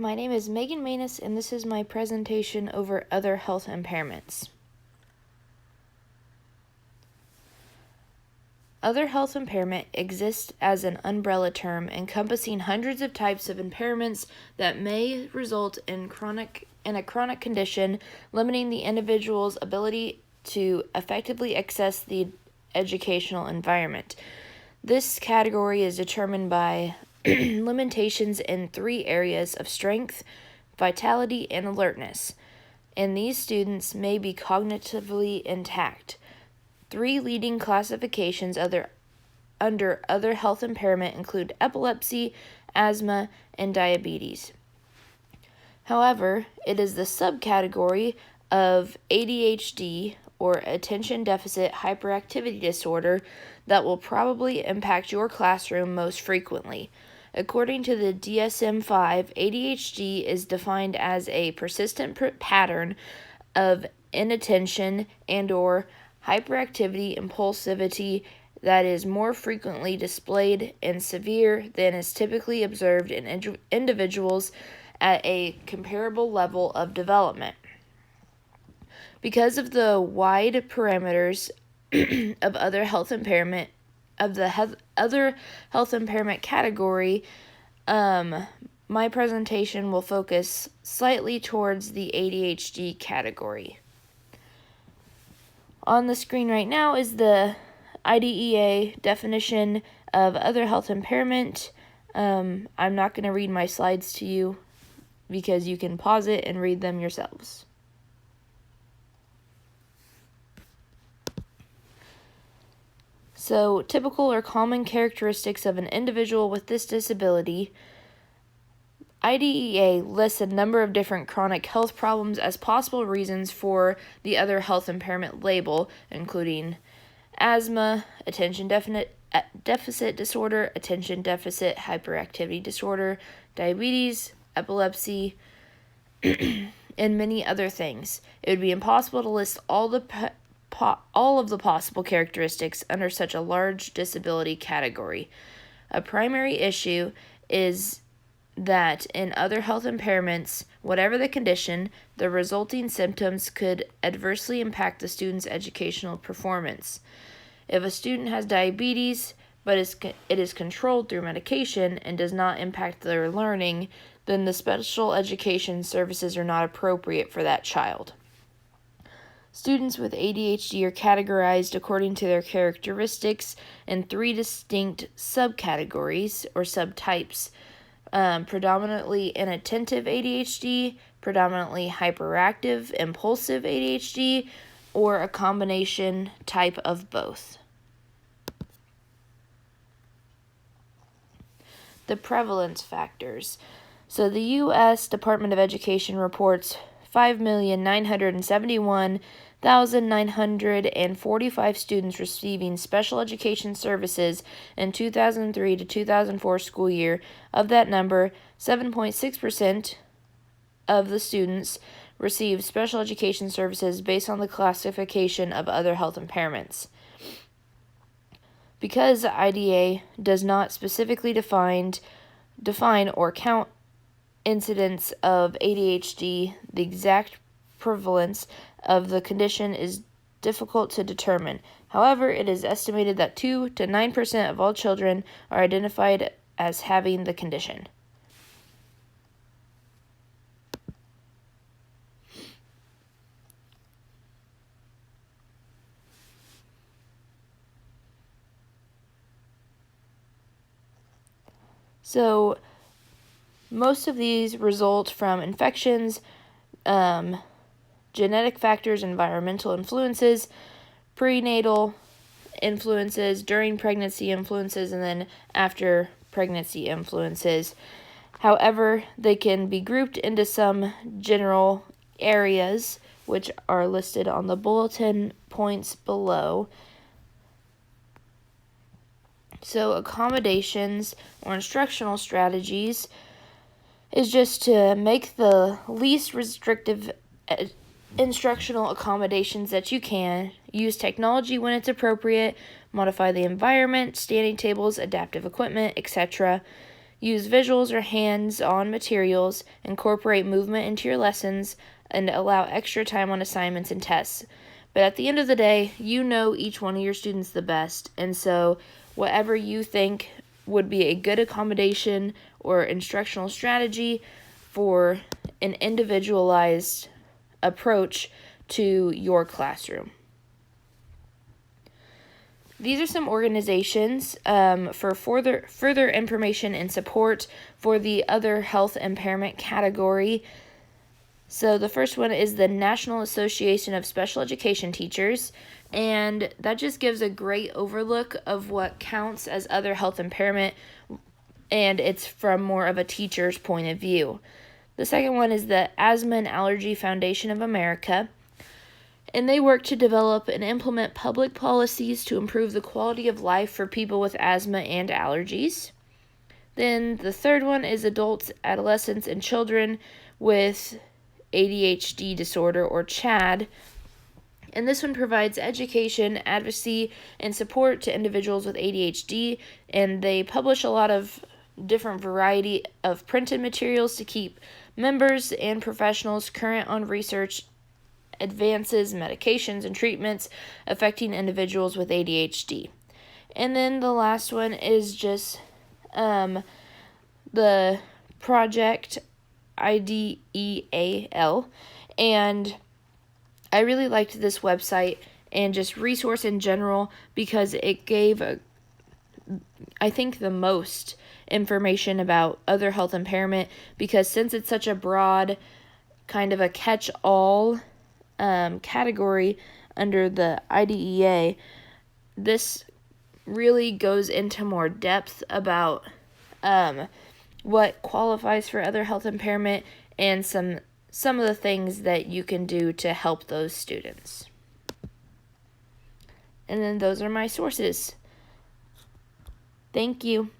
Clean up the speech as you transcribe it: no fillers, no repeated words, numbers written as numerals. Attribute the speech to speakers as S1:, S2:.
S1: My name is Megan Manus, and this is my presentation over other health impairments. Other health impairment exists as an umbrella term encompassing hundreds of types of impairments that may result in a chronic condition, limiting the individual's ability to effectively access the educational environment. This category is determined by limitations in 3 areas of strength, vitality, and alertness, and these students may be cognitively intact. 3 leading classifications under other health impairment include epilepsy, asthma, and diabetes. However, it is the subcategory of ADHD, or Attention Deficit Hyperactivity Disorder, that will probably impact your classroom most frequently. According to the DSM-5, ADHD is defined as a persistent pattern of inattention and/or hyperactivity impulsivity that is more frequently displayed and severe than is typically observed in individuals at a comparable level of development. Because of the wide parameters of other health impairment category, my presentation will focus slightly towards the ADHD category. On the screen right now is the IDEA definition of other health impairment. I'm not going to read my slides to you because you can pause it and read them yourselves. So, typical or common characteristics of an individual with this disability. IDEA lists a number of different chronic health problems as possible reasons for the other health impairment label, including asthma, attention deficit disorder, attention deficit hyperactivity disorder, diabetes, epilepsy, and many other things. It would be impossible to list all of the possible characteristics under such a large disability category. A primary issue is that in other health impairments, whatever the condition, the resulting symptoms could adversely impact the student's educational performance. If a student has diabetes, but it is controlled through medication and does not impact their learning, then the special education services are not appropriate for that child. Students with ADHD are categorized according to their characteristics in 3 distinct subcategories or subtypes. Predominantly inattentive ADHD, predominantly hyperactive, impulsive ADHD, or a combination type of both. The prevalence factors. So the U.S. Department of Education reports 5,971,945 students receiving special education services in 2003 to 2004 school year. Of that number, 7.6% of the students received special education services based on the classification of other health impairments. Because the IDEA does not specifically define or count incidence of ADHD, the exact prevalence of the condition is difficult to determine. However, it is estimated that 2 to 9% of all children are identified as having the condition. So, most of these result from infections, genetic factors, environmental influences, prenatal influences, during pregnancy influences, and then after pregnancy influences. However, they can be grouped into some general areas, which are listed on the bulletin points below. So, accommodations or instructional strategies is just to make the least restrictive instructional accommodations that you can, use technology when it's appropriate, modify the environment, standing tables, adaptive equipment, etc. Use visuals or hands-on materials, incorporate movement into your lessons, and allow extra time on assignments and tests. But at the end of the day, you know each one of your students the best, and so whatever you think would be a good accommodation or instructional strategy for an individualized approach to your classroom. These are some organizations for further information and support for the other health impairment category. So the first one is the National Association of Special Education Teachers, and that just gives a great overlook of what counts as other health impairment, and it's from more of a teacher's point of view. The second one is the Asthma and Allergy Foundation of America, and they work to develop and implement public policies to improve the quality of life for people with asthma and allergies. Then the third one is Adults, Adolescents, and Children with ADHD disorder, or CHAD. And this one provides education, advocacy, and support to individuals with ADHD, and they publish a lot of different variety of printed materials to keep members and professionals current on research, advances, medications, and treatments affecting individuals with ADHD. And then the last one is just the Project IDEAL, and I really liked this website and just resource in general because it gave, I think, the most information about other health impairment, because since it's such a broad, kind of a catch-all category under the IDEA, this really goes into more depth about what qualifies for other health impairment and some of the things that you can do to help those students. And then those are my sources. Thank you.